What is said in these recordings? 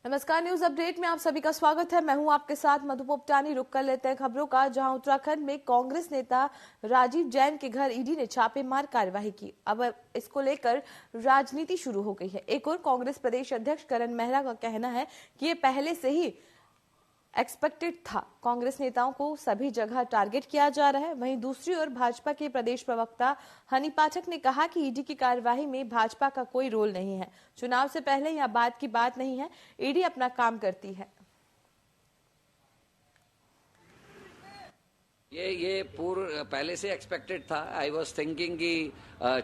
नमस्कार, news update में आप सभी का स्वागत है। मैं हूं आपके साथ मधु पोपटानी। रुक कर लेते हैं खबरों का, जहां उत्तराखंड में कांग्रेस नेता राजीव जैन के घर ईडी ने छापेमार कार्यवाही की। अब इसको लेकर राजनीति शुरू हो गई है। एक और कांग्रेस प्रदेश अध्यक्ष करण मेहरा का कहना है कि ये पहले से ही एक्सपेक्टेड था। कांग्रेस नेताओं को सभी जगह टारगेट किया जा रहा है। वहीं दूसरी ओर भाजपा के प्रदेश प्रवक्ता हनी पाठक ने कहा कि ईडी की कार्यवाही में भाजपा का कोई रोल नहीं है। चुनाव से पहले यह बात की बात नहीं है, ईडी अपना काम करती है। ये पूर्व पहले से एक्सपेक्टेड था। आई वॉज थिंकिंग कि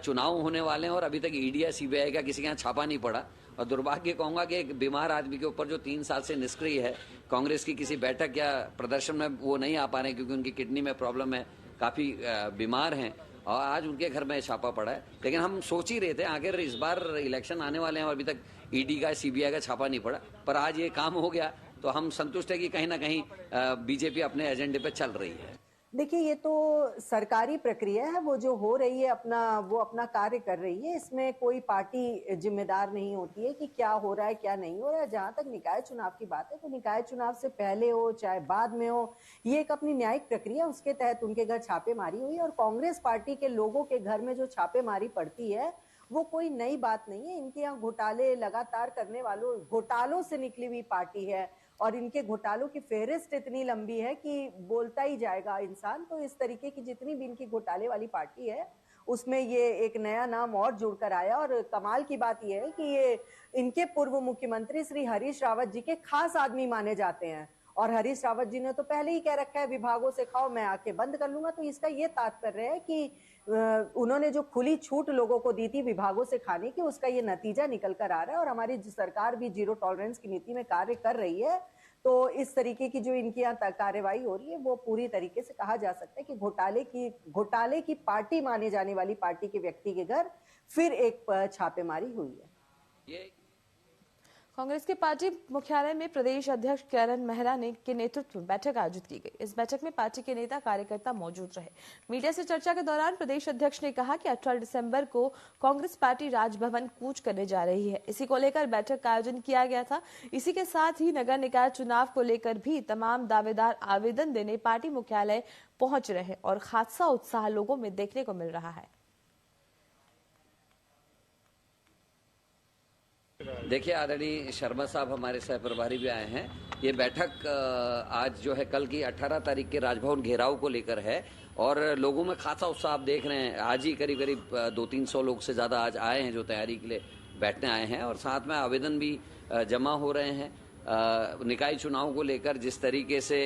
चुनाव होने वाले हैं और अभी तक ईडी या सीबीआई का किसी के यहाँ छापा नहीं पड़ा। और दुर्भाग्य कहूंगा कि एक बीमार आदमी के ऊपर जो 3 साल से निष्क्रिय है, कांग्रेस की किसी बैठक या प्रदर्शन में वो नहीं आ पा रहे हैं क्योंकि उनकी किडनी में प्रॉब्लम है, काफी बीमार हैं, और आज उनके घर में छापा पड़ा है। लेकिन हम सोच ही रहे थे आखिर इस बार इलेक्शन आने वाले हैं और अभी तक ईडी का सीबीआई का छापा नहीं पड़ा, पर आज ये काम हो गया तो हम संतुष्ट है कि कहीं ना कहीं बीजेपी अपने एजेंडे पे चल रही है। देखिए, ये तो सरकारी प्रक्रिया है, वो जो हो रही है वो अपना कार्य कर रही है। इसमें कोई पार्टी जिम्मेदार नहीं होती है कि क्या हो रहा है क्या नहीं हो रहा है। जहां तक निकाय चुनाव की बात है तो निकाय चुनाव से पहले हो चाहे बाद में हो, ये एक अपनी न्यायिक प्रक्रिया, उसके तहत उनके घर छापेमारी हुई। और कांग्रेस पार्टी के लोगों के घर में जो छापेमारी पड़ती है वो कोई नई बात नहीं है। इनके यहाँ घोटाले लगातार करने वालों, घोटालों से निकली हुई पार्टी है और इनके घोटालों की फेहरिस्त इतनी लंबी है कि बोलता ही जाएगा इंसान। तो इस तरीके की जितनी भी इनकी घोटाले वाली पार्टी है उसमें ये एक नया नाम और जुड़कर आया। और कमाल की बात यह है कि ये इनके पूर्व मुख्यमंत्री श्री हरीश रावत जी के खास आदमी माने जाते हैं। और हरीश रावत जी ने तो पहले ही कह रखा है विभागों से खाओ, मैं आके बंद कर लूंगा। तो इसका ये तात्पर्य है कि उन्होंने जो खुली छूट लोगों को दी थी विभागों से खाने की, उसका ये नतीजा निकल कर आ रहा है। और हमारी सरकार भी जीरो टॉलरेंस की नीति में कार्य कर रही है। तो इस तरीके की जो इनकी यहाँ कार्यवाही हो रही है वो पूरी तरीके से कहा जा सकता है कि घोटाले की पार्टी माने जाने वाली पार्टी के व्यक्ति के घर फिर एक छापेमारी हुई है। कांग्रेस के पार्टी मुख्यालय में प्रदेश अध्यक्ष करण मेहरा के नेतृत्व में बैठक आयोजित की गई। इस बैठक में पार्टी के नेता कार्यकर्ता मौजूद रहे। मीडिया से चर्चा के दौरान प्रदेश अध्यक्ष ने कहा कि 18 दिसंबर को कांग्रेस पार्टी राजभवन कूच करने जा रही है। इसी को लेकर बैठक का आयोजन किया गया था। इसी के साथ ही नगर निकाय चुनाव को लेकर भी तमाम दावेदार आवेदन देने पार्टी मुख्यालय पहुंच रहे और खासा उत्साह लोगों में देखने को मिल रहा है। देखिए, आदरणीय शर्मा साहब हमारे सह प्रभारी भी आए हैं। ये बैठक आज जो है कल की 18 तारीख के राजभवन घेराव को लेकर है और लोगों में खासा उत्साह आप देख रहे हैं। आज ही करीब 200-300 लोग से ज्यादा आज आए हैं जो तैयारी के लिए बैठने आए हैं और साथ में आवेदन भी जमा हो रहे हैं। निकाय चुनाव को लेकर जिस तरीके से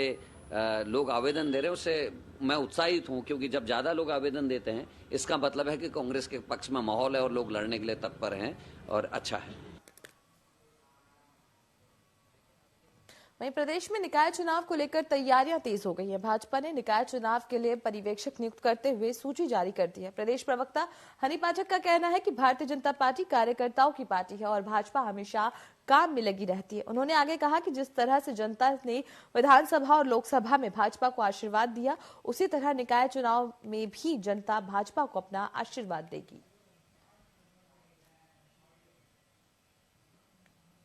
लोग आवेदन दे रहे हैं उससे मैं उत्साहित हूं, क्योंकि जब ज्यादा लोग आवेदन देते हैं इसका मतलब है कि कांग्रेस के पक्ष में माहौल है और लोग लड़ने के लिए तत्पर हैं और अच्छा है। वहीं प्रदेश में निकाय चुनाव को लेकर तैयारियां तेज हो गई हैं। भाजपा ने निकाय चुनाव के लिए पर्यवेक्षक नियुक्त करते हुए सूची जारी कर दी है। प्रदेश प्रवक्ता हनी पाठक का कहना है कि भारतीय जनता पार्टी कार्यकर्ताओं की पार्टी है और भाजपा हमेशा काम में लगी रहती है। उन्होंने आगे कहा कि जिस तरह से जनता ने विधानसभा और लोकसभा में भाजपा को आशीर्वाद दिया, उसी तरह निकाय चुनाव में भी जनता भाजपा को अपना आशीर्वाद देगी।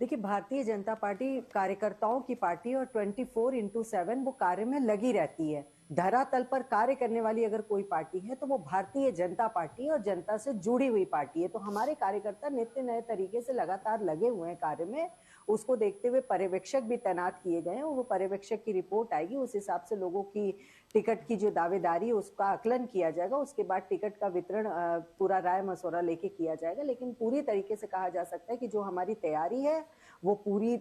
देखिए, भारतीय जनता पार्टी कार्यकर्ताओं की पार्टी और 24/7 वो कार्य में लगी रहती है। धरातल पर कार्य करने वाली अगर कोई पार्टी है तो वो भारतीय जनता पार्टी और जनता से जुड़ी हुई पार्टी है। तो हमारे कार्यकर्ता नित्य नए तरीके से लगातार लगे हुए हैं कार्य में। उसको देखते हुए पर्यवेक्षक भी तैनात किए गए हैं और वो पर्यवेक्षक की रिपोर्ट आएगी, उस हिसाब से लोगों की टिकट की जो दावेदारी है उसका आकलन किया जाएगा। उसके बाद टिकट का वितरण पूरा राय मशवरा लेके किया जाएगा। लेकिन पूरी तरीके से कहा जा सकता है कि जो हमारी तैयारी है वो पूरी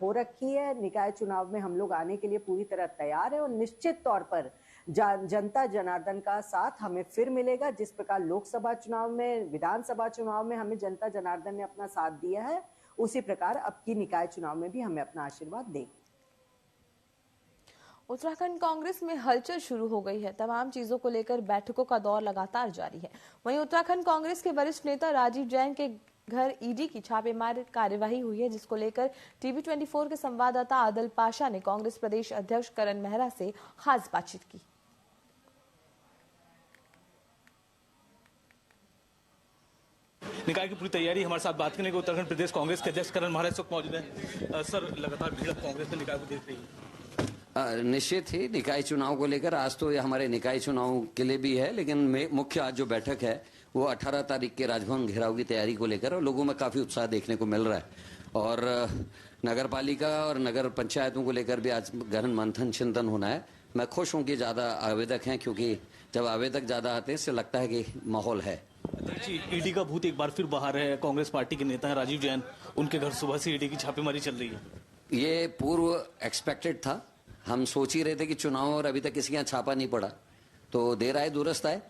हो रखी है। निकाय चुनाव में हम लोग आने के लिए पूरी तरह तैयार है और निश्चित तौर पर जनता जनार्दन का साथ हमें फिर मिलेगा। जिस प्रकार लोकसभा चुनाव में, विधानसभा चुनाव में हमें जनता जनार्दन ने अपना साथ दिया है, उसी प्रकार अब की निकाय चुनाव में भी हमें अपना आशीर्वाद देगी। उत्तराखंड कांग्रेस में हलचल शुरू हो गई है। तमाम चीजों को लेकर बैठकों का दौर लगातार जारी है। वहीं उत्तराखंड कांग्रेस के वरिष्ठ नेता राजीव जैन के घर ईडी की छापेमार कार्यवाही हुई है, जिसको लेकर टीवी 24 के संवाददाता आदिल पाशा ने कांग्रेस प्रदेश अध्यक्ष करण मेहरा से खास बातचीत की। निकाय की पूरी तैयारी। हमारे साथ बात करने को उत्तराखंड प्रदेश कांग्रेस के अध्यक्ष करण महाराज वक्त मौजूद है। सर, लगातार भीड़ कांग्रेस में निकाय को देख रही है। निश्चित ही निकाय चुनाव को लेकर आज तो ये हमारे निकाय चुनाव के लिए भी है, लेकिन मुख्य आज जो बैठक है वो 18 तारीख के राजभवन घेराव की तैयारी को लेकर, और लोगों में काफी उत्साह देखने को मिल रहा है। और नगर पालिका और नगर पंचायतों को लेकर भी आज गहन मंथन चिंतन होना है। मैं खुश हूं कि ज्यादा आवेदक हैं, क्योंकि जब आवेदक ज्यादा आते हैं इससे लगता है कि माहौल है। जी, ईडी का भूत एक बार फिर बाहर है। कांग्रेस पार्टी के नेता है राजीव जैन, उनके घर सुबह से ईडी की छापेमारी चल रही है। ये पूर्व एक्सपेक्टेड था। हम सोच ही रहे थे कि चुनाव और अभी तक किसी के यहाँ छापा नहीं पड़ा, तो देर आए दुरुस्त आए।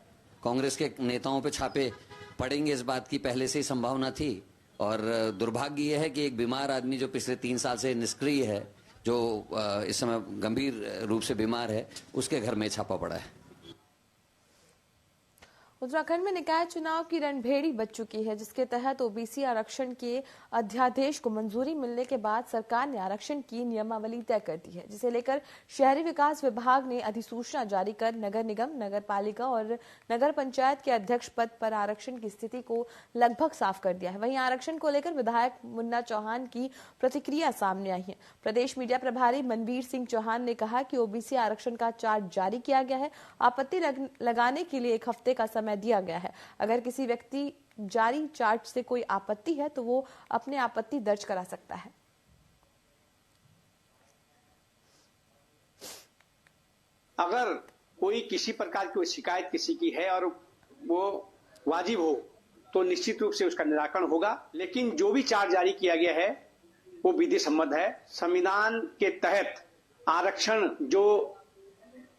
कांग्रेस के नेताओं पे छापे पड़ेंगे इस बात की पहले से ही संभावना थी, और दुर्भाग्य यह है कि एक बीमार आदमी जो पिछले 3 साल से निष्क्रिय है, जो इस समय गंभीर रूप से बीमार है, उसके घर में छापा पड़ा है। उत्तराखंड में निकाय चुनाव की रणभेड़ी बज चुकी है, जिसके तहत ओबीसी आरक्षण के अध्यादेश को मंजूरी मिलने के बाद सरकार ने आरक्षण की नियमावली तय कर दी है, जिसे लेकर शहरी विकास विभाग ने अधिसूचना जारी कर नगर निगम, नगर पालिका और नगर पंचायत के अध्यक्ष पद पर आरक्षण की स्थिति को लगभग साफ कर दिया है। वहीं आरक्षण को लेकर विधायक मुन्ना चौहान की प्रतिक्रिया सामने आई है। प्रदेश मीडिया प्रभारी मनवीर सिंह चौहान ने कहा कि ओबीसी आरक्षण का चार्ट जारी किया गया है। आपत्ति लगाने के लिए 1 हफ्ते का समय दिया गया है। अगर किसी व्यक्ति जारी चार्ट से कोई आपत्ति है तो वो अपने आपत्ति दर्ज करा सकता है। अगर कोई किसी प्रकार की शिकायत किसी की है और वो वाजिब हो तो निश्चित रूप से उसका निराकरण होगा। लेकिन जो भी चार्ट जारी किया गया है वो विधि सम्मत है। संविधान के तहत आरक्षण जो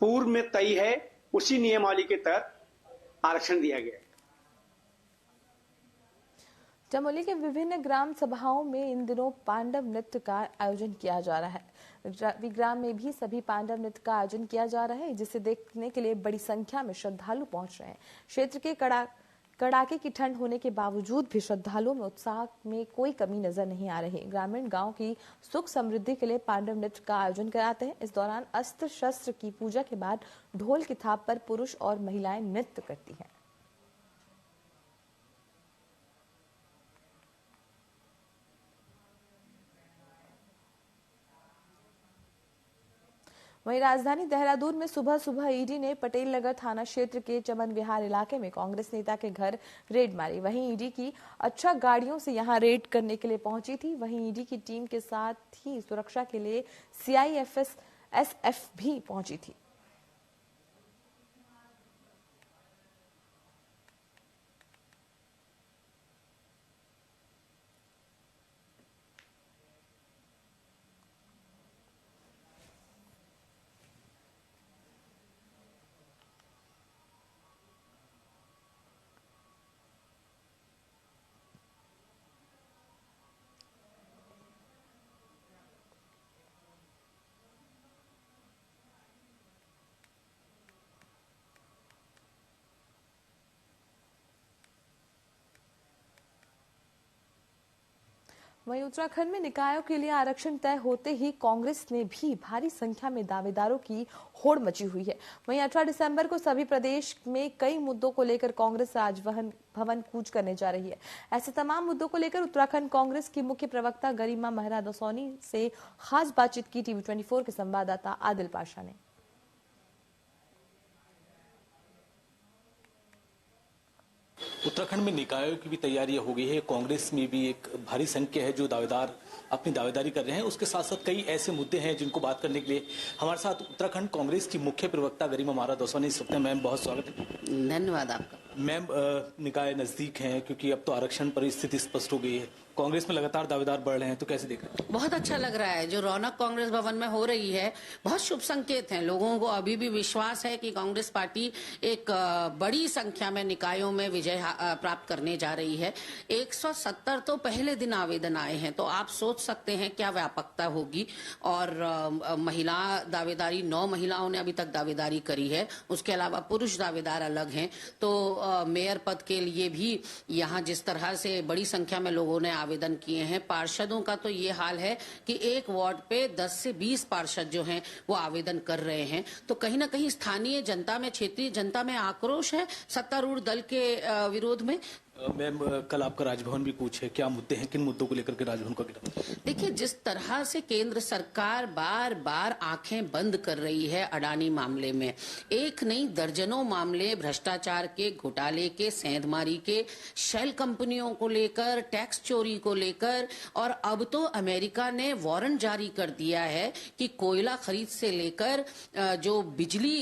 पूर्व में तय है उसी नियमावली के तहत आरक्षण दिया गया है। चमोली के विभिन्न ग्राम सभाओं में इन दिनों पांडव नृत्य का आयोजन किया जा रहा है। रविग्राम में भी सभी पांडव नृत्य का आयोजन किया जा रहा है, जिसे देखने के लिए बड़ी संख्या में श्रद्धालु पहुंच रहे हैं। क्षेत्र के कड़ाके की ठंड होने के बावजूद भी श्रद्धालुओं में उत्साह में कोई कमी नजर नहीं आ रही। ग्रामीण गांव की सुख समृद्धि के लिए पांडव नृत्य का आयोजन कराते हैं। इस दौरान अस्त्र शस्त्र की पूजा के बाद ढोल की थाप पर पुरुष और महिलाएं नृत्य करती हैं। वहीं राजधानी देहरादून में सुबह सुबह ईडी ने पटेल नगर थाना क्षेत्र के चमन विहार इलाके में कांग्रेस नेता के घर रेड मारी। वहीं ईडी की अच्छा गाड़ियों से यहां रेड करने के लिए पहुंची थी। वहीं ईडी की टीम के साथ ही सुरक्षा के लिए सीआईएसएफ भी पहुंची थी। वहीं उत्तराखंड में निकायों के लिए आरक्षण तय होते ही कांग्रेस में भी भारी संख्या में दावेदारों की होड़ मची हुई है। वहीं 18 दिसंबर को सभी प्रदेश में कई मुद्दों को लेकर कांग्रेस राजभवन भवन कूच करने जा रही है। ऐसे तमाम मुद्दों को लेकर उत्तराखंड कांग्रेस की मुख्य प्रवक्ता गरिमा महरा दसौनी से खास बातचीत की टीवी 24 के संवाददाता आदिल पाशा ने। उत्तराखंड में निकायों की भी तैयारियां हो गई है। कांग्रेस में भी एक भारी संख्या है जो दावेदार अपनी दावेदारी कर रहे हैं। उसके साथ साथ कई ऐसे मुद्दे हैं जिनको बात करने के लिए हमारे साथ उत्तराखंड कांग्रेस की मुख्य प्रवक्ता गरिमा महरा दसौनी इस वक्त। मैम, बहुत स्वागत है। धन्यवाद आपका। मैम, निकाय नजदीक हैं क्योंकि अब तो आरक्षण पर स्थिति स्पष्ट हो गई है। कांग्रेस में लगातार दावेदार बढ़ रहे हैं, तो कैसे देख रहे हैं? बहुत अच्छा लग रहा है। जो रौनक कांग्रेस भवन में हो रही है बहुत शुभ संकेत है। लोगों को अभी भी विश्वास है कि कांग्रेस पार्टी एक बड़ी संख्या में निकायों में विजय प्राप्त करने जा रही है। 170 तो पहले दिन आवेदन आए हैं, तो आप सोच सकते हैं क्या व्यापकता होगी। और महिला दावेदारी 9 महिलाओं ने अभी तक दावेदारी करी है। उसके अलावा पुरुष दावेदार अलग हैं। तो मेयर पद के लिए भी यहाँ जिस तरह से बड़ी संख्या में लोगों ने आवेदन किए हैं, पार्षदों का तो ये हाल है कि एक वार्ड पे 10 से 20 पार्षद जो हैं वो आवेदन कर रहे हैं। तो कहीं ना कहीं स्थानीय जनता में, क्षेत्रीय जनता में आक्रोश है सत्तारूढ़ दल के विरोध में। मैम, कल आपका राजभवन भी कूच है, क्या मुद्दे हैं, किन मुद्दों को लेकर के राजभवन को गिरा? देखिए, जिस तरह से केंद्र सरकार बार बार आंखें बंद कर रही है अडानी मामले में, एक नहीं दर्जनों मामले भ्रष्टाचार के, घोटाले के, सेंधमारी के, शेल कंपनियों को लेकर, टैक्स चोरी को लेकर, और अब तो अमेरिका ने वारंट जारी कर दिया है कि कोयला खरीद से लेकर जो बिजली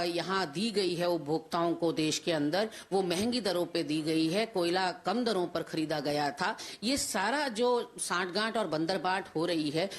यहाँ दी गई है उपभोक्ताओं को देश के अंदर, वो महंगी दरों पे दी गई है, कोयला कम दरों पर खरीदा गया था। ये सारा जो सांठगांठ और बंदरबाट हो रही है,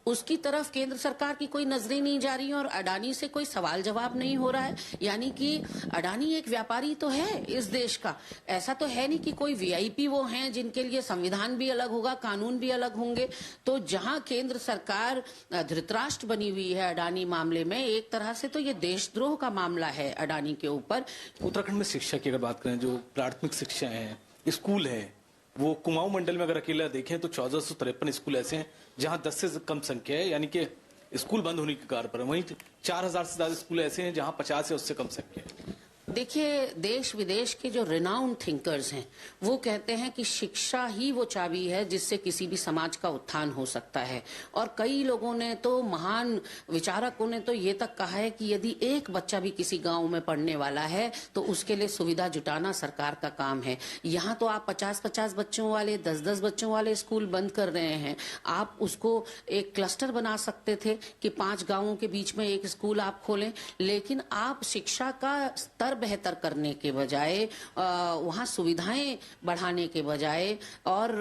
उसकी तरफ केंद्र सरकार की कोई नजरें नहीं जा रही है और अडानी से कोई सवाल जवाब नहीं हो रहा है। यानी कि अडानी एक व्यापारी तो है इस देश का, ऐसा तो है नहीं कि कोई वीआईपी वो हैं जिनके लिए संविधान भी अलग होगा, कानून भी अलग होंगे। तो जहां केंद्र सरकार धृतराष्ट्र बनी हुई है अडानी मामले में, एक तरह से तो ये देशद्रोह का मामला है अडानी के ऊपर। उत्तराखंड में शिक्षा की अगर बात करें, जो प्राथमिक शिक्षा है, स्कूल है, वो कुमाऊं मंडल में अगर अकेला देखें तो 1453 स्कूल ऐसे हैं जहां 10 से कम संख्या है, यानी कि स्कूल बंद होने की कगार पर है। वहीं 4000 से ज्यादा स्कूल ऐसे हैं जहां 50 से उससे कम संख्या है। देखिए, देश विदेश के जो रिनाउंड थिंकर्स हैं वो कहते हैं कि शिक्षा ही वो चाबी है जिससे किसी भी समाज का उत्थान हो सकता है। और कई लोगों ने तो, महान विचारकों ने तो ये तक कहा है कि यदि एक बच्चा भी किसी गांव में पढ़ने वाला है तो उसके लिए सुविधा जुटाना सरकार का काम है। यहाँ तो आप 50-50 बच्चों वाले, 10-10 बच्चों वाले स्कूल बंद कर रहे हैं। आप उसको एक क्लस्टर बना सकते थे कि 5 गांवों के बीच में एक स्कूल आप खोलें, लेकिन आप शिक्षा का स्तर बेहतर करने के बजाय, वहां सुविधाएं बढ़ाने के बजाय और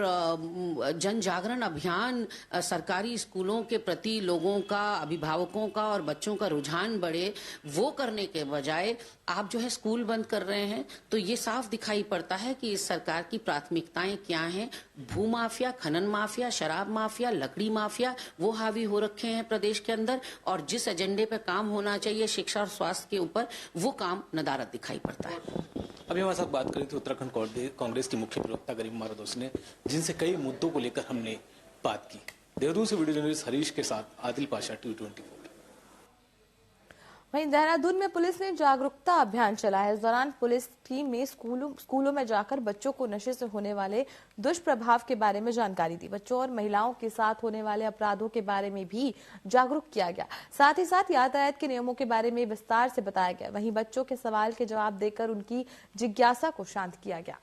जन जागरण अभियान, सरकारी स्कूलों के प्रति लोगों का, अभिभावकों का और बच्चों का रुझान बढ़े, वो करने के बजाय आप जो है स्कूल बंद कर रहे हैं। तो ये साफ दिखाई पड़ता है कि इस सरकार की प्राथमिकताएं क्या हैं। भूमाफिया, खनन माफिया, शराब माफिया, लकड़ी माफिया, वो हावी हो रखे हैं प्रदेश के अंदर, और जिस एजेंडे पे काम होना चाहिए शिक्षा और स्वास्थ्य के ऊपर, वो काम नदारद दिखाई पड़ता है। अभी हमारे साथ बात करी थी उत्तराखंड कांग्रेस की मुख्य प्रवक्ता गरिमा रदौस ने, जिनसे कई मुद्दों को लेकर हमने बात की। देहरादून से वीडियो जर्नलिस्ट हरीश के साथ आदिल पाशा, T24। वहीं देहरादून में पुलिस ने जागरूकता अभियान चलाया। इस दौरान पुलिस टीम में स्कूलों में जाकर बच्चों को नशे से होने वाले दुष्प्रभाव के बारे में जानकारी दी। बच्चों और महिलाओं के साथ होने वाले अपराधों के बारे में भी जागरूक किया गया। साथ ही साथ यातायात के नियमों के बारे में विस्तार से बताया गया। वहीं बच्चों के सवाल के जवाब देकर उनकी जिज्ञासा को शांत किया गया।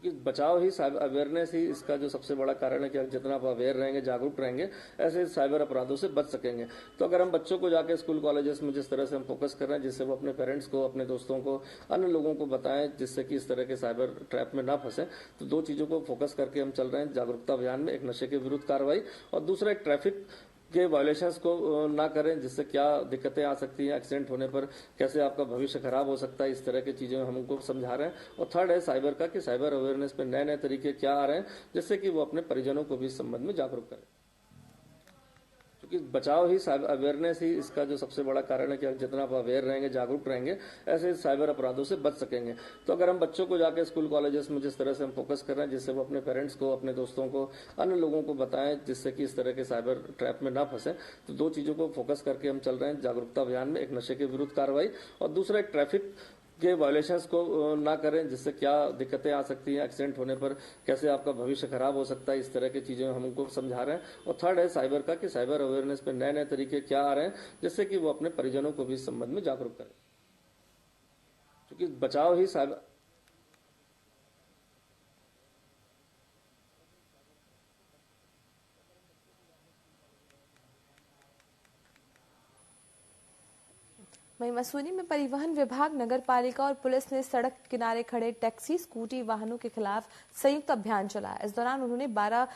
क्योंकि बचाव ही साइबर अवेयरनेस ही इसका जो सबसे बड़ा कारण है कि जितना आप अवेयर रहेंगे, जागरूक रहेंगे, ऐसे साइबर अपराधों से बच सकेंगे। तो अगर हम बच्चों को जाके स्कूल कॉलेजेस में जिस तरह से हम फोकस कर रहे हैं, जिससे वो अपने पेरेंट्स को, अपने दोस्तों को, अन्य लोगों को बताएं, जिससे कि इस तरह के साइबर ट्रैप में ना फंसे, तो 2 चीजों को फोकस करके हम चल रहे हैं जागरूकता अभियान में। एक नशे के विरुद्ध कार्रवाई और दूसरा एक ट्रैफिक के वायलेशंस को ना करें, जिससे क्या दिक्कतें आ सकती हैं, एक्सीडेंट होने पर कैसे आपका भविष्य खराब हो सकता है, इस तरह की चीजें हम उनको समझा रहे हैं। और थर्ड है साइबर का, कि साइबर अवेयरनेस पे नए नए तरीके क्या आ रहे हैं, जिससे कि वो अपने परिजनों को भी इस संबंध में जागरूक करें। क्योंकि बचाव ही साइबर अवेयरनेस ही इसका जो सबसे बड़ा कारण है कि जितना आप अवेयर रहेंगे, जागरूक रहेंगे, ऐसे साइबर अपराधों से बच सकेंगे। तो अगर हम बच्चों को जाके स्कूल कॉलेजेस में जिस तरह से हम फोकस कर रहे हैं, जिससे वो अपने पेरेंट्स को, अपने दोस्तों को, अन्य लोगों को बताएं, जिससे कि इस तरह के साइबर ट्रैप में ना फंसे, तो 2 चीजों को फोकस करके हम चल रहे हैं जागरूकता अभियान में। एक नशे के विरुद्ध कार्रवाई और दूसरा एक ट्रैफिक के वायलेशंस को ना करें, जिससे क्या दिक्कतें आ सकती हैं, एक्सीडेंट होने पर कैसे आपका भविष्य खराब हो सकता है, इस तरह की चीजें हम उनको समझा रहे हैं। और थर्ड है साइबर का, कि साइबर अवेयरनेस पे नए नए तरीके क्या आ रहे हैं, जिससे कि वो अपने परिजनों को भी इस संबंध में जागरूक करें। क्योंकि बचाव ही साइबर वहीं मसूरी में परिवहन विभाग, नगर पालिका और पुलिस ने सड़क किनारे खड़े टैक्सी, स्कूटी वाहनों के खिलाफ संयुक्त अभियान चलाया। इस दौरान उन्होंने 12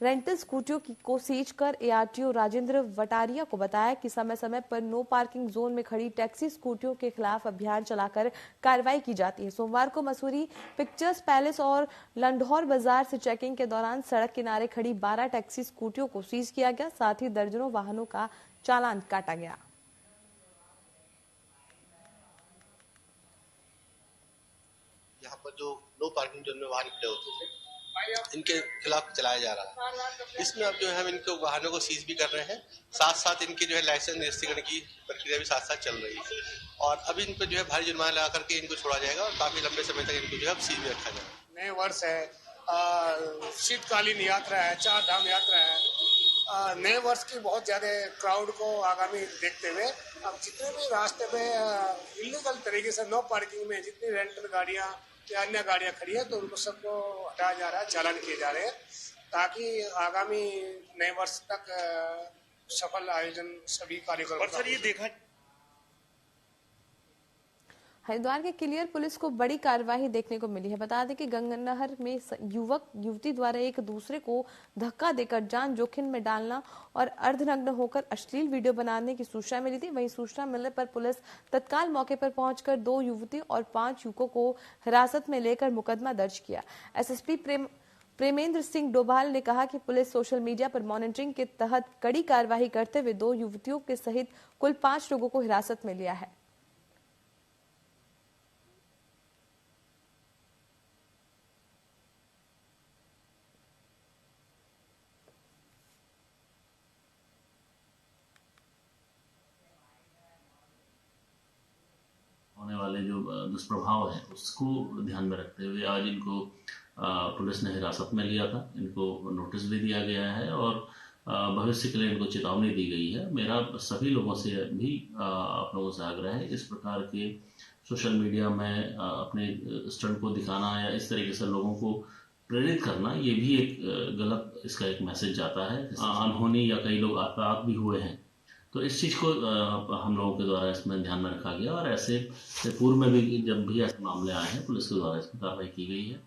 रेंटल स्कूटियों को सीज कर एआरटीओ राजेंद्र वटारिया को बताया कि समय समय पर नो पार्किंग जोन में खड़ी टैक्सी, स्कूटियों के खिलाफ अभियान चलाकर कार्रवाई की जाती है। सोमवार को मसूरी पिक्चर्स पैलेस और लंढौर बाजार से चेकिंग के दौरान सड़क किनारे खड़ी 12 टैक्सी, स्कूटियों को सीज किया गया। साथ ही दर्जनों वाहनों का चालान काटा गया। यहाँ पर जो नो पार्किंग जोन में वाहन खड़े होते थे, इनके खिलाफ चलाया जा रहा है। इसमें अब जो है हम इनको वाहनों को सीज भी कर रहे हैं, साथ साथ इनके जो है लाइसेंस निरस्तीकरण की प्रक्रिया भी साथ साथ चल रही है और अभी इन पर जो है भारी जुर्माना लगा करके इनको छोड़ा जाएगा और काफी लंबे समय तक इनको जो है सीज में रखा जाएगा। नए वर्ष है, शीतकालीन यात्रा है, 4 धाम यात्रा है। नए वर्ष की बहुत ज्यादा क्राउड को आगामी देखते हुए अब जितने भी रास्ते में इलीगल तरीके से नो पार्किंग में जितनी रेंटल गाड़ियां या अन्य गाड़ियां खड़ी है तो उनको सबको हटाया जा रहा है, चालान किए जा रहे हैं ताकि आगामी नए वर्ष तक सफल आयोजन सभी कार्यक्रम। और सर ये देखा हरिद्वार के क्लियर पुलिस को बड़ी कार्रवाई देखने को मिली है। बता दें कि गंगानहर में युवक युवती द्वारा एक दूसरे को धक्का देकर जान जोखिम में डालना और अर्धनग्न होकर अश्लील वीडियो बनाने की सूचना मिली थी। वहीं सूचना मिलने पर पुलिस तत्काल मौके पर पहुंचकर 2 युवती और 5 युवकों को हिरासत में लेकर मुकदमा दर्ज किया। एसएसपी प्रेमेंद्र सिंह डोभाल ने कहा कि पुलिस सोशल मीडिया पर मॉनिटरिंग के तहत कड़ी कार्रवाई करते हुए 2 युवतियों के सहित कुल 5 लोगों को हिरासत में लिया है। होने वाले जो दुष्प्रभाव हैं उसको ध्यान में रखते हुए आज इनको पुलिस ने हिरासत में लिया था। इनको नोटिस भी दिया गया है और भविष्य के लिए इनको चेतावनी दी गई है। मेरा सभी लोगों से भी आप लोगों से आग्रह है, इस प्रकार के सोशल मीडिया में अपने स्टंट को दिखाना या इस तरीके से लोगों को प्रेरित करना, ये भी एक गलत इसका एक मैसेज जाता है। अनहोनी या कई लोग आत्महत्या भी हुए हैं, तो इस चीज़ को हम लोगों के द्वारा इसमें ध्यान में रखा गया और ऐसे पूर्व में भी जब भी ऐसे मामले आए हैं पुलिस के द्वारा इसमें कार्रवाई की गई है।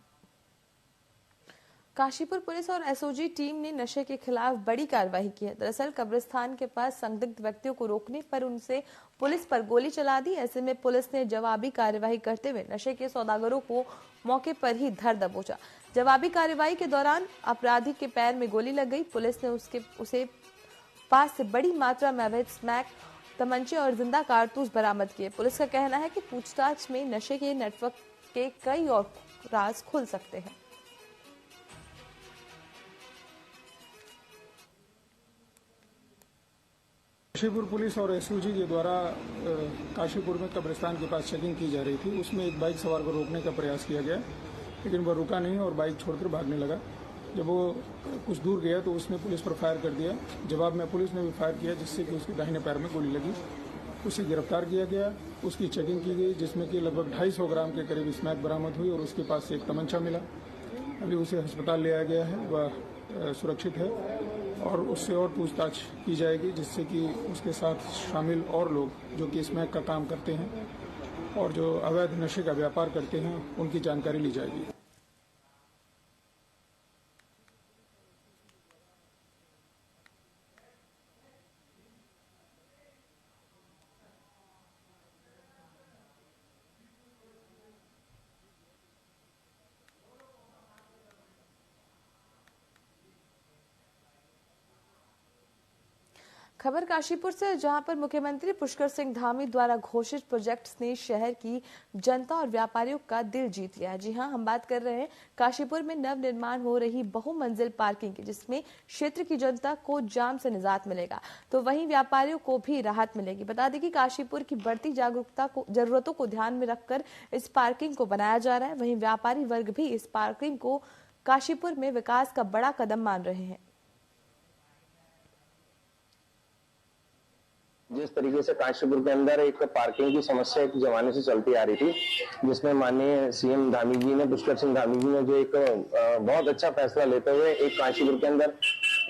काशीपुर पुलिस और एसओजी टीम ने नशे के खिलाफ बड़ी कार्रवाई की है। दरअसल कब्रिस्तान के पास संदिग्ध व्यक्तियों को रोकने पर उनसे पुलिस पर गोली चला दी। ऐसे में पुलिस ने जवाबी कार्रवाई करते हुए नशे के सौदागरों को मौके पर ही धर दबोचा। जवाबी कार्रवाई के दौरान अपराधी के पैर में गोली लग गई। पुलिस ने उसे पास से बड़ी मात्रा में अवैध स्मैक, तमंचे और जिंदा कारतूस बरामद किए। पुलिस का कहना है कि पूछताछ में नशे के नेटवर्क के कई और राज खुल सकते हैं। काशीपुर पुलिस और एसओजी के द्वारा काशीपुर में कब्रिस्तान के पास चेकिंग की जा रही थी। उसमें एक बाइक सवार को रोकने का प्रयास किया गया, लेकिन वह रुका नहीं और बाइक छोड़कर भागने लगा। जब वो कुछ दूर गया तो उसने पुलिस पर फायर कर दिया। जवाब में पुलिस ने भी फायर किया, जिससे कि उसके दाहिने पैर में गोली लगी। उसे गिरफ्तार किया गया, उसकी चेकिंग की गई, जिसमें कि लगभग 250 ग्राम के करीब स्मैक बरामद हुई और उसके पास से एक तमंचा मिला। अभी उसे अस्पताल ले आया गया है, वह सुरक्षित है और उससे और पूछताछ की जाएगी, जिससे कि उसके साथ शामिल और लोग जो कि स्मैक का काम करते हैं और जो अवैध नशे का व्यापार करते हैं उनकी जानकारी ली जाएगी। खबर काशीपुर से, जहां पर मुख्यमंत्री पुष्कर सिंह धामी द्वारा घोषित प्रोजेक्ट्स ने शहर की जनता और व्यापारियों का दिल जीत लिया। जी हां, हम बात कर रहे हैं काशीपुर में नव निर्माण हो रही बहुमंजिल पार्किंग की, जिसमें क्षेत्र की जनता को जाम से निजात मिलेगा तो वहीं व्यापारियों को भी राहत मिलेगी। बता दें कि काशीपुर की बढ़ती जरूरतों को ध्यान में रखकर इस पार्किंग को बनाया जा रहा है। वहीं व्यापारी वर्ग भी इस पार्किंग को काशीपुर में विकास का बड़ा कदम मान रहे हैं। जिस तरीके से काशीपुर के अंदर एक पार्किंग की समस्या एक जमाने से चलती आ रही थी, जिसमें माननीय सीएम धामी जी ने, पुष्कर सिंह धामी जी ने जो एक बहुत अच्छा फैसला लेते हुए एक काशीपुर के अंदर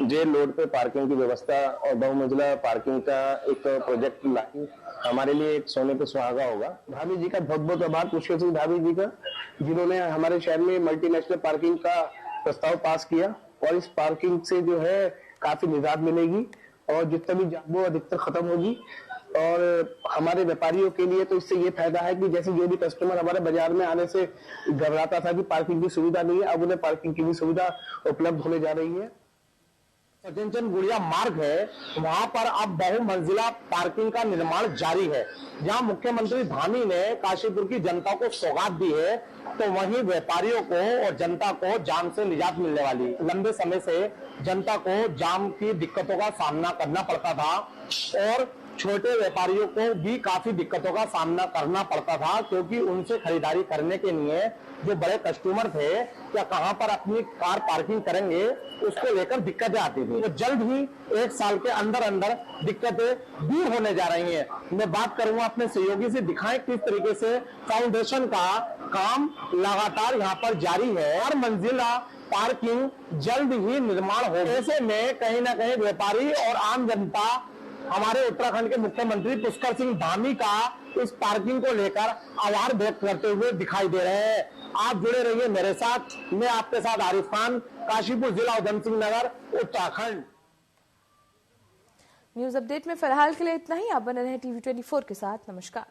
जे रोड पे पार्किंग की व्यवस्था और बहुमंजिला पार्किंग का एक प्रोजेक्ट लाई, हमारे लिए एक सोने पे सुहागा होगा। धामी जी का बहुत बहुत आभार, पुष्कर सिंह धामी जी का, जिन्होंने हमारे शहर में मल्टीनेशनल पार्किंग का प्रस्ताव पास किया और इस पार्किंग से जो है काफी निजात मिलेगी और जितना भी वो अधिकतर खत्म होगी। और हमारे व्यापारियों के लिए तो इससे ये फायदा है कि जैसे जो भी कस्टमर हमारे बाजार में आने से घबराता था कि पार्किंग की सुविधा नहीं है, अब उन्हें पार्किंग की भी सुविधा उपलब्ध होने जा रही है। सचिन चंद गुड़िया मार्ग है, वहां पर अब बहुमंजिला पार्किंग का निर्माण जारी है। जहां मुख्यमंत्री धामी ने काशीपुर की जनता को सौगात दी है, तो वहीं व्यापारियों को और जनता को जाम से निजात मिलने वाली। लंबे समय से जनता को जाम की दिक्कतों का सामना करना पड़ता था और छोटे व्यापारियों को भी काफी दिक्कतों का सामना करना पड़ता था, क्योंकि उनसे खरीदारी करने के लिए जो बड़े कस्टमर थे, क्या कहां पर अपनी कार पार्किंग करेंगे, उसको लेकर दिक्कतें आती थी। तो जल्द ही 1 साल के अंदर अंदर दिक्कतें दूर होने जा रही हैं। मैं बात करूंगा अपने सहयोगी से, दिखाएं किस तरीके से फाउंडेशन का काम लगातार यहाँ पर जारी है। हर मंजिला पार्किंग जल्द ही निर्माण हो। ऐसे में कहीं ना कहीं व्यापारी और आम जनता हमारे उत्तराखंड के मुख्यमंत्री पुष्कर सिंह धामी का इस पार्किंग को लेकर आभार व्यक्त करते हुए दिखाई दे रहे हैं। आप जुड़े रहिए मेरे साथ, मैं आपके साथ आरिफ खान, काशीपुर जिला उधम सिंह नगर, उत्तराखंड। न्यूज अपडेट में फिलहाल के लिए इतना ही। आप बने रहे TV24 के साथ। नमस्कार।